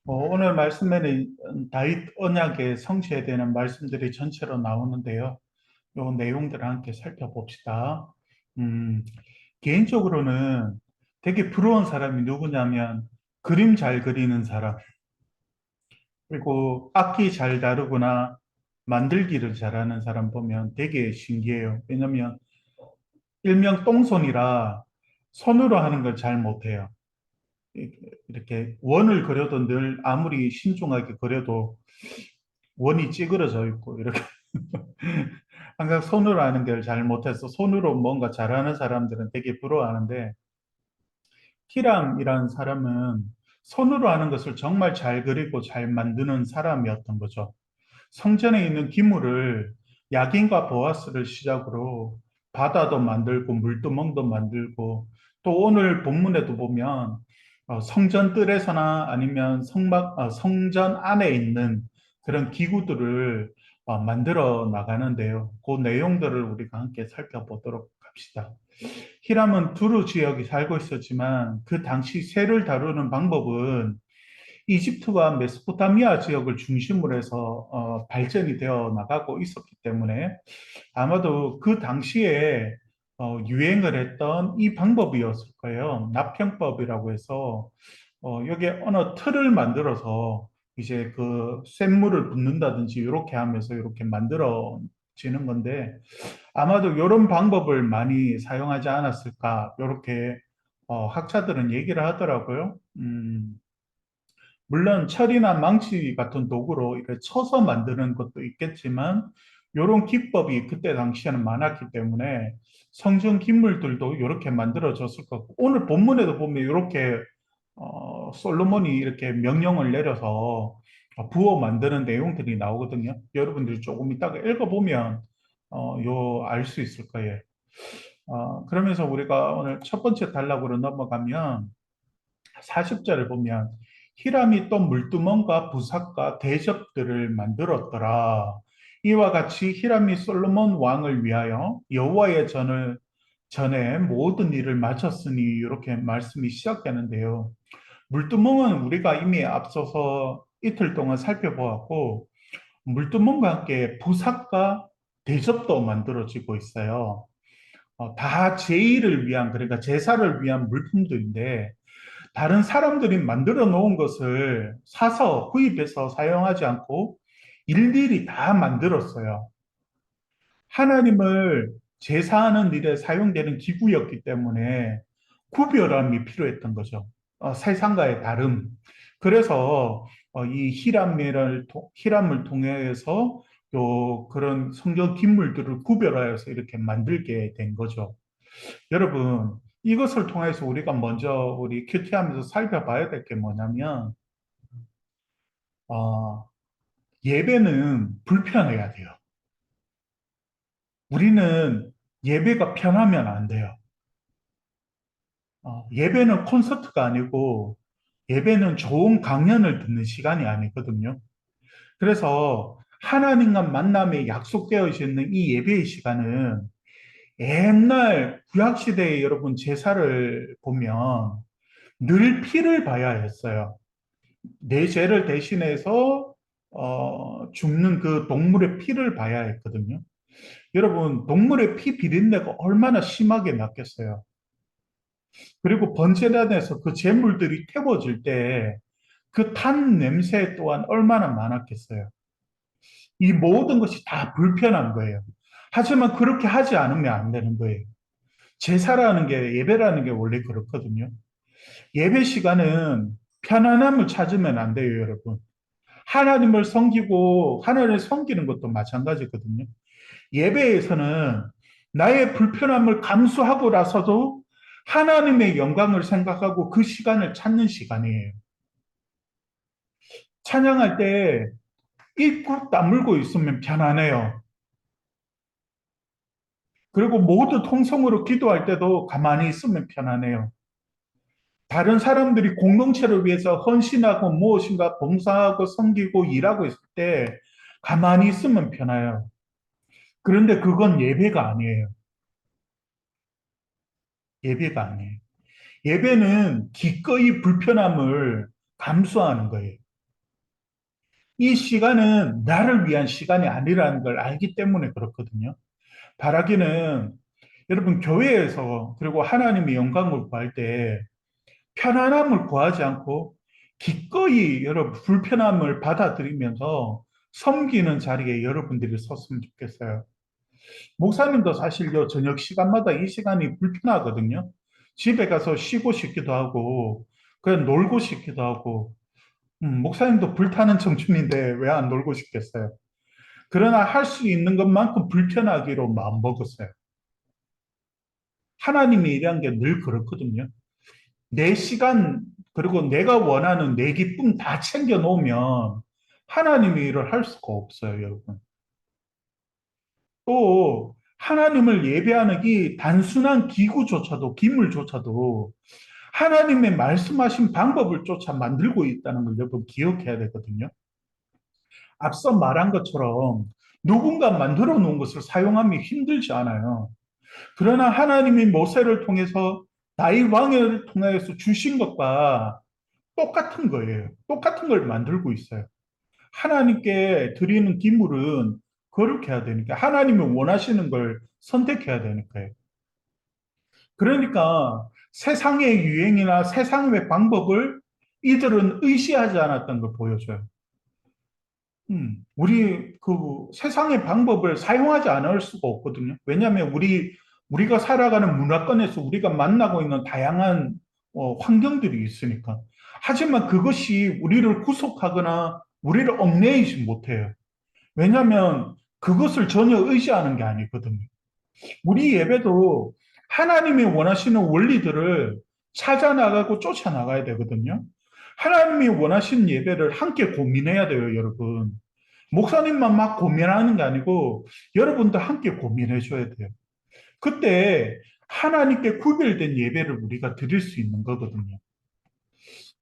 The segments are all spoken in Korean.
오늘 말씀에는 다윗 언약의 성취에 대한 말씀들이 전체로 나오는데요. 요 내용들을 함께 살펴봅시다. 음, 개인적으로는 되게 부러운 사람이 누구냐면 그림 잘 그리는 사람, 그리고 악기 잘 다루거나 만들기를 잘하는 사람 보면 되게 신기해요. 왜냐면 일명 똥손이라 손으로 하는 걸 잘 못해요. 이렇게 원을 그려도 늘 아무리 신중하게 그려도 원이 찌그러져 있고 이렇게 항상 손으로 하는 걸 잘 못해서 손으로 뭔가 잘하는 사람들은 되게 부러워하는데 히람이라는 사람은 손으로 하는 것을 정말 잘 그리고 잘 만드는 사람이었던 거죠. 성전에 있는 기물을 야긴과 보아스를 시작으로 바다도 만들고 물두멍도 만들고 또 오늘 본문에도 보면 성전 뜰에서나 아니면 성전 안에 있는 그런 기구들을 만들어 나가는데요. 그 내용들을 우리가 함께 살펴보도록 합시다. 히람은 두루 지역에 살고 있었지만 그 당시 쇠를 다루는 방법은 이집트와 메소포타미아 지역을 중심으로 해서 발전이 되어 나가고 있었기 때문에 아마도 그 당시에 유행을 했던 이 방법이었을 거예요. 납형법이라고 해서 여기에 어느 틀을 만들어서 이제 그 쇳물을 붓는다든지 이렇게 하면서 이렇게 만들어지는 건데 아마도 이런 방법을 많이 사용하지 않았을까 이렇게 학자들은 얘기를 하더라고요. 물론 철이나 망치 같은 도구로 이렇게 쳐서 만드는 것도 있겠지만 이런 기법이 그때 당시에는 많았기 때문에 성전 기물들도 이렇게 만들어졌을 거고 오늘 본문에도 보면 이렇게 솔로몬이 이렇게 명령을 내려서 부어 만드는 내용들이 나오거든요. 여러분들이 조금 이따가 읽어보면 요 알 수 있을 거예요. 그러면서 우리가 오늘 첫 번째 단락으로 넘어가면 40절을 보면 히람이 또 물두멍과 부삭과 대접들을 만들었더라. 이와 같이 히람이 솔로몬 왕을 위하여 여호와의 전을 전에 모든 일을 마쳤으니 이렇게 말씀이 시작되는데요. 물두멍은 우리가 이미 앞서서 이틀 동안 살펴보았고 물두멍과 함께 부삭과 대접도 만들어지고 있어요. 다 제의를 위한 그러니까 제사를 위한 물품들인데 다른 사람들이 만들어 놓은 것을 사서 구입해서 사용하지 않고 일일이 다 만들었어요. 하나님을 제사하는 일에 사용되는 기구였기 때문에 구별함이 필요했던 거죠. 세상과의 다름. 그래서 이 히람을 통해서 또 그런 성경 기물들을 구별하여서 이렇게 만들게 된 거죠. 여러분, 이것을 통해서 우리가 먼저 우리 큐티하면서 살펴봐야 될 게 뭐냐면, 어, 예배는 불편해야 돼요. 우리는 예배가 편하면 안 돼요. 예배는 콘서트가 아니고, 예배는 좋은 강연을 듣는 시간이 아니거든요. 그래서 하나님과 만남에 약속되어 있는 이 예배의 시간은 옛날 구약시대에 여러분 제사를 보면 늘 피를 봐야 했어요. 내 죄를 대신해서 죽는 그 동물의 피를 봐야 했거든요. 여러분, 동물의 피 비린내가 얼마나 심하게 났겠어요. 그리고 번제단에서 그 제물들이 태워질 때 그 탄 냄새 또한 얼마나 많았겠어요. 이 모든 것이 다 불편한 거예요. 하지만 그렇게 하지 않으면 안 되는 거예요. 제사라는 게, 예배라는 게 원래 그렇거든요. 예배 시간은 편안함을 찾으면 안 돼요, 여러분. 하나님을 섬기고 하나님을 섬기는 것도 마찬가지거든요. 예배에서는 나의 불편함을 감수하고 나서도 하나님의 영광을 생각하고 그 시간을 찾는 시간이에요. 찬양할 때 입국 다물고 있으면 편안해요. 그리고 모두 통성으로 기도할 때도 가만히 있으면 편안해요. 다른 사람들이 공동체를 위해서 헌신하고 무엇인가 봉사하고 섬기고 일하고 있을 때 가만히 있으면 편해요. 그런데 그건 예배가 아니에요. 예배가 아니에요. 예배는 기꺼이 불편함을 감수하는 거예요. 이 시간은 나를 위한 시간이 아니라는 걸 알기 때문에 그렇거든요. 바라기는 여러분 교회에서 그리고 하나님의 영광을 구할 때 편안함을 구하지 않고 기꺼이 여러분 불편함을 받아들이면서 섬기는 자리에 여러분들이 섰으면 좋겠어요. 목사님도 사실요, 저녁 시간마다 이 시간이 불편하거든요. 집에 가서 쉬고 싶기도 하고, 그냥 놀고 싶기도 하고, 목사님도 불타는 청춘인데 왜 안 놀고 싶겠어요? 그러나 할 수 있는 것만큼 불편하기로 마음먹었어요. 하나님이 일한 게 늘 그렇거든요. 내 시간, 그리고 내가 원하는 내 기쁨 다 챙겨 놓으면 하나님이 일을 할 수가 없어요, 여러분. 또 하나님을 예배하는 이 단순한 기구조차도 기물조차도 하나님의 말씀하신 방법을 쫓아 만들고 있다는 걸 여러분 기억해야 되거든요. 앞서 말한 것처럼 누군가 만들어 놓은 것을 사용하기 힘들지 않아요. 그러나 하나님이 모세를 통해서 다윗 왕을 통해서 주신 것과 똑같은 거예요. 똑같은 걸 만들고 있어요. 하나님께 드리는 기물은 거룩해야 되니까 하나님이 원하시는 걸 선택해야 되니까요. 그러니까 세상의 유행이나 세상의 방법을 이들은 의시하지 않았던 걸 보여줘요. 우리 그 세상의 방법을 사용하지 않을 수가 없거든요. 왜냐하면 우리가 살아가는 문화권에서 우리가 만나고 있는 다양한 환경들이 있으니까. 하지만 그것이 우리를 구속하거나 우리를 얽매이지 못해요. 왜냐하면 그것을 전혀 의지하는 게 아니거든요. 우리 예배도 하나님이 원하시는 원리들을 찾아나가고 쫓아나가야 되거든요. 하나님이 원하시는 예배를 함께 고민해야 돼요, 여러분. 목사님만 막 고민하는 게 아니고 여러분도 함께 고민해 줘야 돼요. 그때 하나님께 구별된 예배를 우리가 드릴 수 있는 거거든요.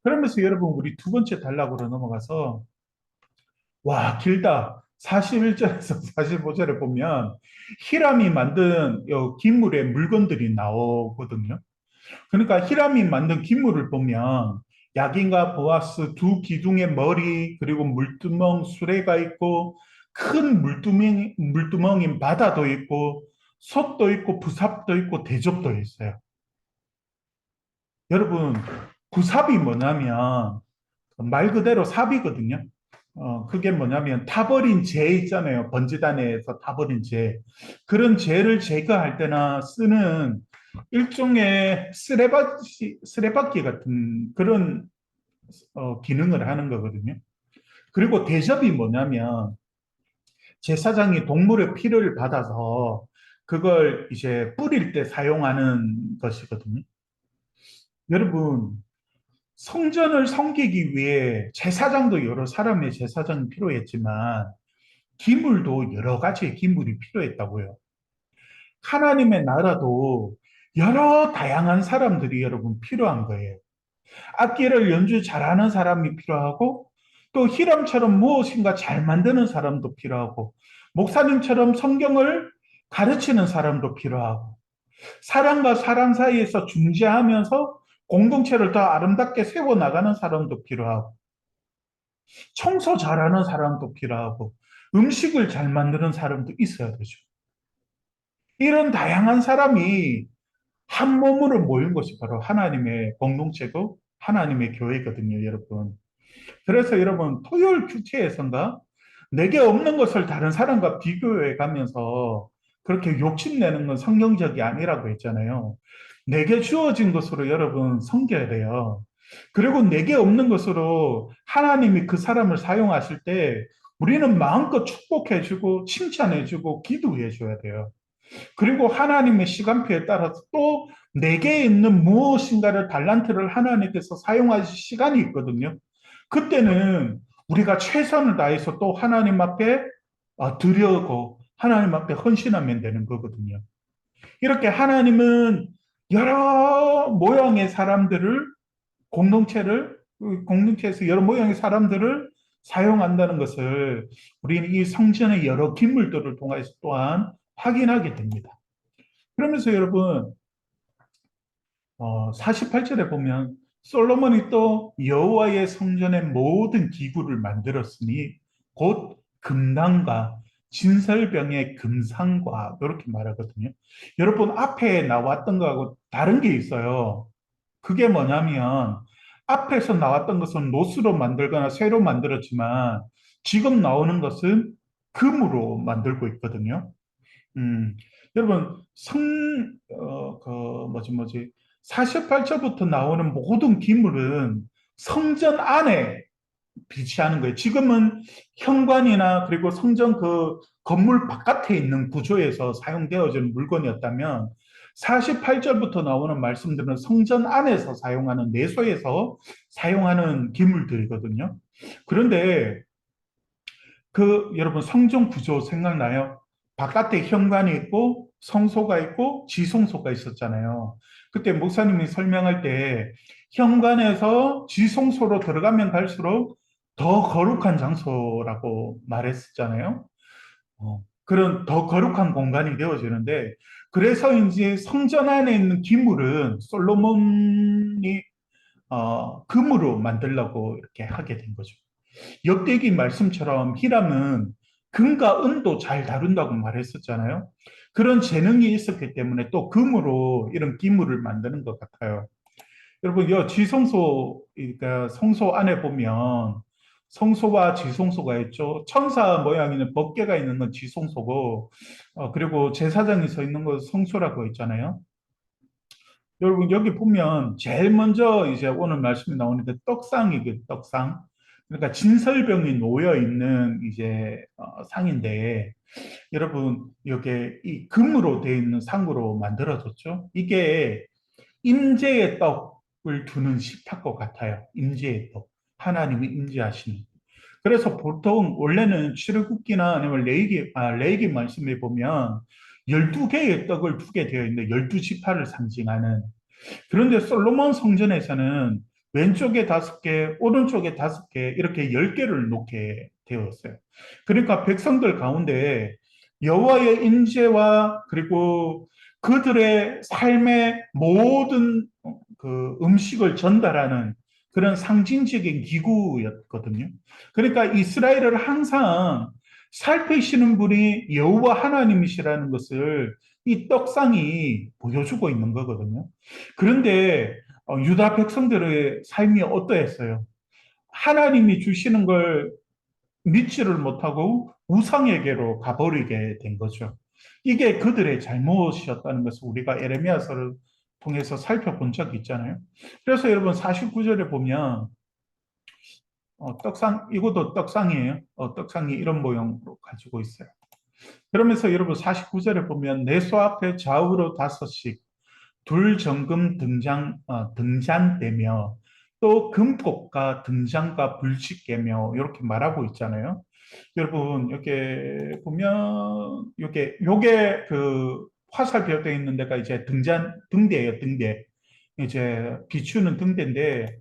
그러면서 여러분 우리 두 번째 단락으로 넘어가서 와, 길다. 41절에서 45절에 보면 히람이 만든 기물의 물건들이 나오거든요. 그러니까 히람이 만든 기물을 보면 야긴과 보아스 두 기둥의 머리 그리고 물두멍 수레가 있고 큰 물두멍인 바다도 있고 솥도 있고 부삽도 있고 대접도 있어요. 여러분 부삽이 뭐냐면 말 그대로 삽이거든요. 그게 뭐냐면 타버린 재 있잖아요. 번지단에서 타버린 재. 그런 재를 제거할 때나 쓰는 일종의 쓰레받기 같은 그런 기능을 하는 거거든요. 그리고 대접이 뭐냐면 제사장이 동물의 피를 받아서 그걸 이제 뿌릴 때 사용하는 것이거든요. 여러분, 성전을 섬기기 위해 제사장도 여러 사람의 제사장이 필요했지만 기물도 여러 가지의 기물이 필요했다고요. 하나님의 나라도 여러 다양한 사람들이 여러분 필요한 거예요. 악기를 연주 잘하는 사람이 필요하고 또 히람처럼 무엇인가 잘 만드는 사람도 필요하고 목사님처럼 성경을 가르치는 사람도 필요하고 사람과 사람 사이에서 중재하면서 공동체를 더 아름답게 세워나가는 사람도 필요하고 청소 잘하는 사람도 필요하고 음식을 잘 만드는 사람도 있어야 되죠. 이런 다양한 사람이 한 몸으로 모인 것이 바로 하나님의 공동체고 하나님의 교회거든요, 여러분. 그래서 여러분, 토요일 큐티에선가 내게 없는 것을 다른 사람과 비교해 가면서 그렇게 욕심내는 건 성경적이 아니라고 했잖아요. 내게 주어진 것으로 여러분 섬겨야 돼요. 그리고 내게 없는 것으로 하나님이 그 사람을 사용하실 때 우리는 마음껏 축복해주고 칭찬해주고 기도해줘야 돼요. 그리고 하나님의 시간표에 따라서 또 내게 있는 무엇인가를 달란트를 하나님께서 사용하실 시간이 있거든요. 그때는 우리가 최선을 다해서 또 하나님 앞에 드려고 하나님 앞에 헌신하면 되는 거거든요. 이렇게 하나님은 여러 모양의 사람들을 공동체에서 여러 모양의 사람들을 사용한다는 것을 우리는 이 성전의 여러 기물들을 통해서 또한 확인하게 됩니다. 그러면서 여러분 48절에 보면 솔로몬이 또 여호와의 성전의 모든 기구를 만들었으니 곧 금당과 진설병의 금상과 이렇게 말하거든요. 여러분 앞에 나왔던 거하고 다른 게 있어요. 그게 뭐냐면 앞에서 나왔던 것은 노스로 만들거나 쇠로 만들었지만 지금 나오는 것은 금으로 만들고 있거든요. 음, 여러분 뭐지 48절부터 나오는 모든 기물은 성전 안에 비치하는 거예요. 지금은 현관이나 그리고 성전 그 건물 바깥에 있는 구조에서 사용되어지는 물건이었다면 48절부터 나오는 말씀들은 성전 안에서 사용하는 내소에서 사용하는 기물들이거든요. 그런데 여러분 성전 구조 생각나요? 바깥에 현관이 있고 성소가 있고 지성소가 있었잖아요. 그때 목사님이 설명할 때 현관에서 지성소로 들어가면 갈수록 더 거룩한 장소라고 말했었잖아요. 그런 더 거룩한 공간이 되어지는데 그래서 이제 성전 안에 있는 기물은 솔로몬이 금으로 만들려고 이렇게 하게 된 거죠. 역대기 말씀처럼 히람은 금과 은도 잘 다룬다고 말했었잖아요. 그런 재능이 있었기 때문에 또 금으로 이런 기물을 만드는 것 같아요. 여러분, 이 지성소, 그러니까 성소 안에 보면 성소와 지성소가 있죠. 천사 모양이는 법궤가 있는 건 지성소고, 그리고 제사장이 서 있는 건 성소라고 있잖아요. 여러분, 여기 보면 제일 먼저 이제 오늘 말씀이 나오는데 떡상이거든요, 떡상. 그러니까 진설병이 놓여 있는 이제 상인데, 여러분, 이게 이 금으로 되어 있는 상으로 만들어졌죠. 이게 임재의 떡을 두는 식탁 같아요. 임재의 떡. 하나님이 임재하시는. 그래서 보통 원래는 출애굽기나 아니면 레이기 말씀에 보면 12개의 떡을 두게 되어 있는데 12지파를 상징하는. 그런데 솔로몬 성전에서는 왼쪽에 5개, 오른쪽에 5개, 이렇게 10개를 놓게 되었어요. 그러니까 백성들 가운데 여호와의 임재와 그리고 그들의 삶의 모든 그 음식을 전달하는 그런 상징적인 기구였거든요. 그러니까 이스라엘을 항상 살피시는 분이 여호와 하나님이시라는 것을 이 떡상이 보여주고 있는 거거든요. 그런데 유다 백성들의 삶이 어떠했어요? 하나님이 주시는 걸 믿지를 못하고 우상에게로 가버리게 된 거죠. 이게 그들의 잘못이었다는 것을 우리가 에레미야서를 통해서 살펴본 적이 있잖아요. 그래서 여러분 49절에 보면 떡상 이것도 떡상이에요. 떡상이 이런 모형으로 가지고 있어요. 그러면서 여러분 49절에 보면 내 소 앞에 좌우로 5씩 둘 정금 등잔대며 또 금꽃과 등잔과 불식개며 이렇게 말하고 있잖아요. 여러분 여기 보면 요게 그 화살표 되어 있는 데가 이제 등대예요, 등대. 이제 비추는 등대인데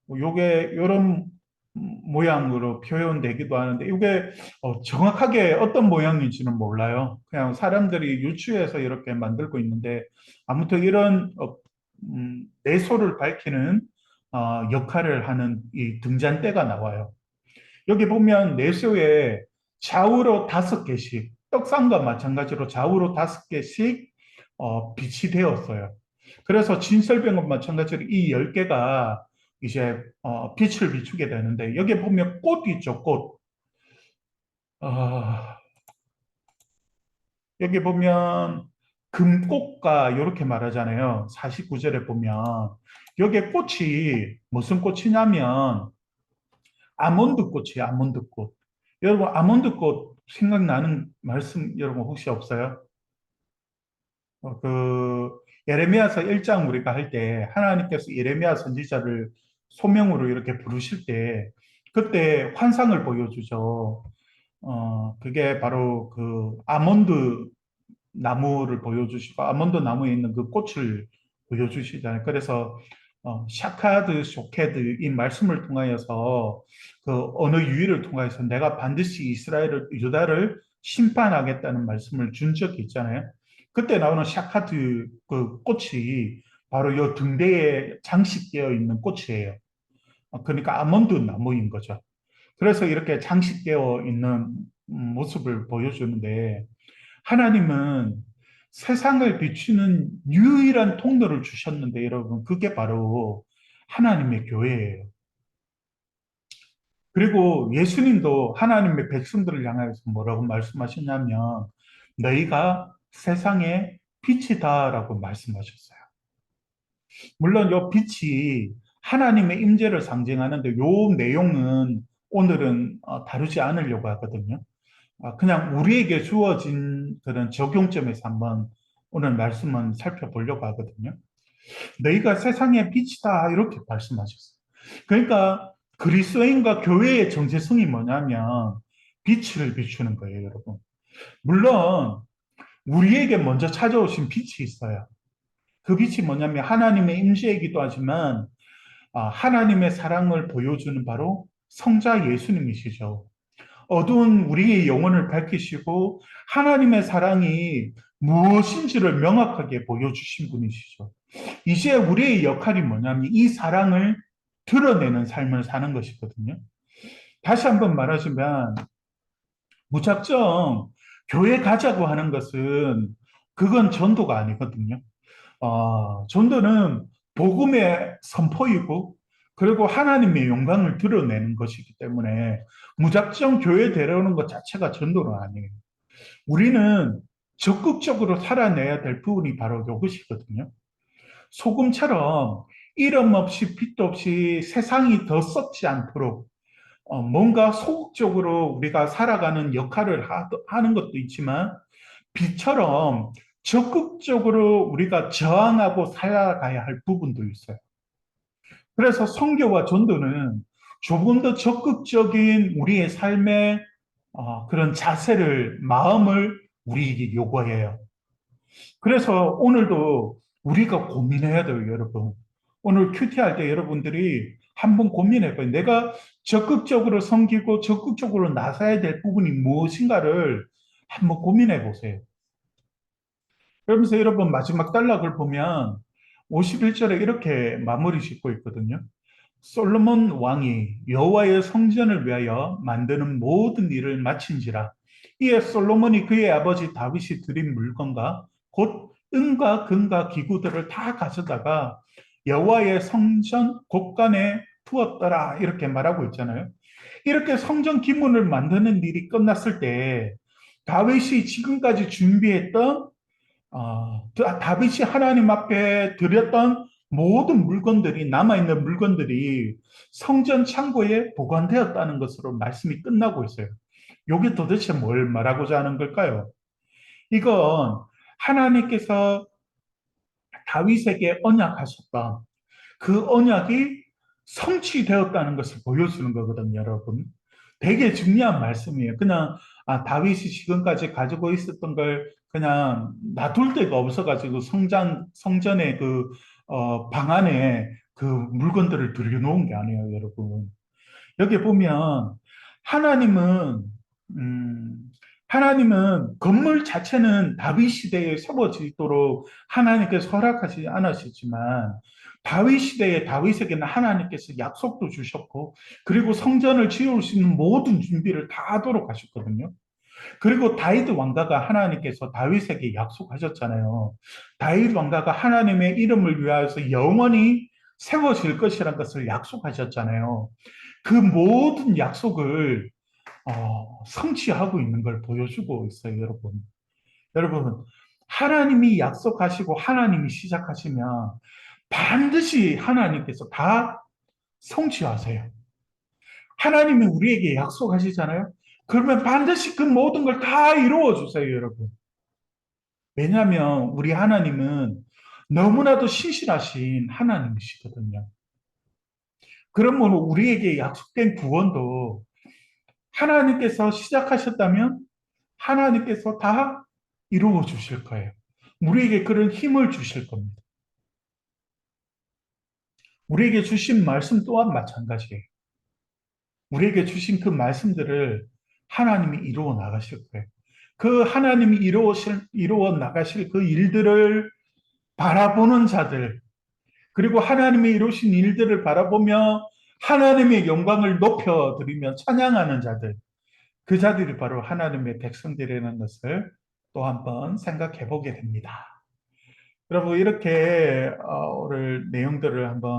요게 요런 모양으로 표현되기도 하는데 이게 정확하게 어떤 모양인지는 몰라요. 그냥 사람들이 유추해서 이렇게 만들고 있는데 아무튼 이런 내소를 밝히는 역할을 하는 이 등잔대가 나와요. 여기 보면 내소에 좌우로 5개씩 떡상과 마찬가지로 좌우로 5개씩 빛이 되었어요. 그래서 진설병은 마찬가지로 이 10개가 이제 빛을 비추게 되는데 여기 보면 꽃 있죠, 꽃. 어, 여기 보면 금꽃과 이렇게 말하잖아요. 49절에 보면 여기 꽃이 무슨 꽃이냐면 아몬드 꽃이에요, 아몬드 꽃. 여러분 아몬드 꽃 생각나는 말씀 여러분 혹시 없어요? 예레미야서 1장 우리가 할 때 하나님께서 예레미야 선지자를 소명으로 이렇게 부르실 때 그때 환상을 보여주죠. 그게 바로 그 아몬드 나무를 보여주시고 아몬드 나무에 있는 그 꽃을 보여주시잖아요. 그래서 샤카드 쇼케드 이 말씀을 통하여서 그 어느 유의를 통하여서 내가 반드시 이스라엘을 유다를 심판하겠다는 말씀을 준 적이 있잖아요. 그때 나오는 샤카드 그 꽃이 바로 이 등대에 장식되어 있는 꽃이에요. 그러니까 아몬드 나무인 거죠. 그래서 이렇게 장식되어 있는 모습을 보여주는데 하나님은 세상을 비추는 유일한 통로를 주셨는데 여러분 그게 바로 하나님의 교회예요. 그리고 예수님도 하나님의 백성들을 향해서 뭐라고 말씀하셨냐면 너희가 세상의 빛이다라고 말씀하셨어요. 물론 이 빛이 하나님의 임재를 상징하는데 요 내용은 오늘은 다루지 않으려고 하거든요. 그냥 우리에게 주어진 그런 적용점에서 한번 오늘 말씀은 살펴보려고 하거든요. 너희가 세상의 빛이다 이렇게 말씀하셨어요. 그러니까 그리스도인과 교회의 정체성이 뭐냐면 빛을 비추는 거예요, 여러분. 물론 우리에게 먼저 찾아오신 빛이 있어요. 그 빛이 뭐냐면 하나님의 임재이기도 하지만 하나님의 사랑을 보여주는 바로 성자 예수님이시죠. 어두운 우리의 영혼을 밝히시고 하나님의 사랑이 무엇인지를 명확하게 보여주신 분이시죠. 이제 우리의 역할이 뭐냐면 이 사랑을 드러내는 삶을 사는 것이거든요. 다시 한번 말하자면 무작정 교회 가자고 하는 것은 그건 전도가 아니거든요. 전도는 복음의 선포이고 그리고 하나님의 영광을 드러내는 것이기 때문에 무작정 교회 데려오는 것 자체가 전도는 아니에요. 우리는 적극적으로 살아내야 될 부분이 바로 이것이거든요. 소금처럼 이름 없이 빛도 없이 세상이 더 썩지 않도록 뭔가 소극적으로 우리가 살아가는 역할을 하는 것도 있지만 빛처럼 적극적으로 우리가 저항하고 살아가야 할 부분도 있어요. 그래서 선교와 전도는 조금 더 적극적인 우리의 삶의 그런 자세를, 마음을 우리에게 요구해요. 그래서 오늘도 우리가 고민해야 돼요, 여러분. 오늘 큐티 할 때 여러분들이 한번 고민해 봐요. 내가 적극적으로 섬기고 적극적으로 나서야 될 부분이 무엇인가를 한번 고민해 보세요. 그러면서 여러분 마지막 단락을 보면 51절에 이렇게 마무리 짓고 있거든요. 솔로몬 왕이 여호와의 성전을 위하여 만드는 모든 일을 마친지라. 이에 솔로몬이 그의 아버지 다윗이 드린 물건과 곧 은과 금과 기구들을 다 가져다가 여호와의 성전 곳간에 두었더라 이렇게 말하고 있잖아요. 이렇게 성전 기문을 만드는 일이 끝났을 때 다윗이 지금까지 준비했던 다윗이 하나님 앞에 드렸던 모든 물건들이 남아있는 물건들이 성전 창고에 보관되었다는 것으로 말씀이 끝나고 있어요. 이게 도대체 뭘 말하고자 하는 걸까요? 이건 하나님께서 다윗에게 언약하셨던 그 언약이 성취되었다는 것을 보여주는 거거든요, 여러분. 되게 중요한 말씀이에요. 그냥 다윗이 지금까지 가지고 있었던 걸 그냥 놔둘 데가 없어가지고 성전의 그 방 안에 그 물건들을 들여놓은 게 아니에요, 여러분. 여기 보면 하나님은 음, 하나님은 건물 자체는 다윗 시대에 세워지도록 하나님께서 허락하지 않으셨지만 다윗 시대에 다윗에게는 하나님께서 약속도 주셨고 그리고 성전을 지을 수 있는 모든 준비를 다 하도록 하셨거든요. 그리고 다윗 왕가가 하나님께서 다윗에게 약속하셨잖아요. 다윗 왕가가 하나님의 이름을 위하여서 영원히 세워질 것이라는 것을 약속하셨잖아요. 그 모든 약속을 성취하고 있는 걸 보여주고 있어요, 여러분. 여러분, 하나님이 약속하시고 하나님이 시작하시면 반드시 하나님께서 다 성취하세요. 하나님이 우리에게 약속하시잖아요. 그러면 반드시 그 모든 걸 다 이루어 주세요, 여러분. 왜냐하면 우리 하나님은 너무나도 신실하신 하나님이시거든요. 그러면 우리에게 약속된 구원도 하나님께서 시작하셨다면 하나님께서 다 이루어 주실 거예요. 우리에게 그런 힘을 주실 겁니다. 우리에게 주신 말씀 또한 마찬가지예요. 우리에게 주신 그 말씀들을 하나님이 이루어 나가실 거예요. 그 하나님이 이루어 나가실 그 일들을 바라보는 자들, 그리고 하나님이 이루신 일들을 바라보며 하나님의 영광을 높여드리며 찬양하는 자들, 그 자들이 바로 하나님의 백성들이라는 것을 또 한번 생각해 보게 됩니다. 여러분, 이렇게 오늘 내용들을 한번